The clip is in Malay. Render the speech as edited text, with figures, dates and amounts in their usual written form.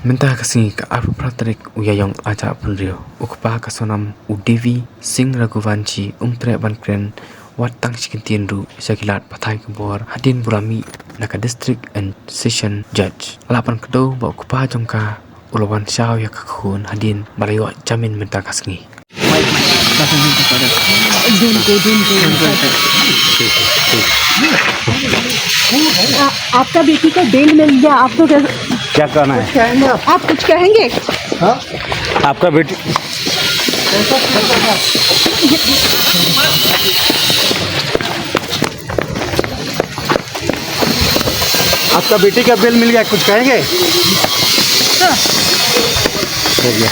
Mentah kasih ke apa pratrik uyayong aja penrio ukpa kasonam udevi sing raghuvanchi tre bankren watang chikintienru sagilat pathai kebor hadin burami naka district and session judge lapan kedo ba ukpa jongka ulawan syau ya kakhun hadin balayo jamin mentah kasngi आपका बेटी का बेल मिल गया। आपको क्या करना है? आप कुछ कहेंगे? हाँ? आपका बेटी आपका बेटी का बिल मिल गया, कुछ कहेंगे? हो गया।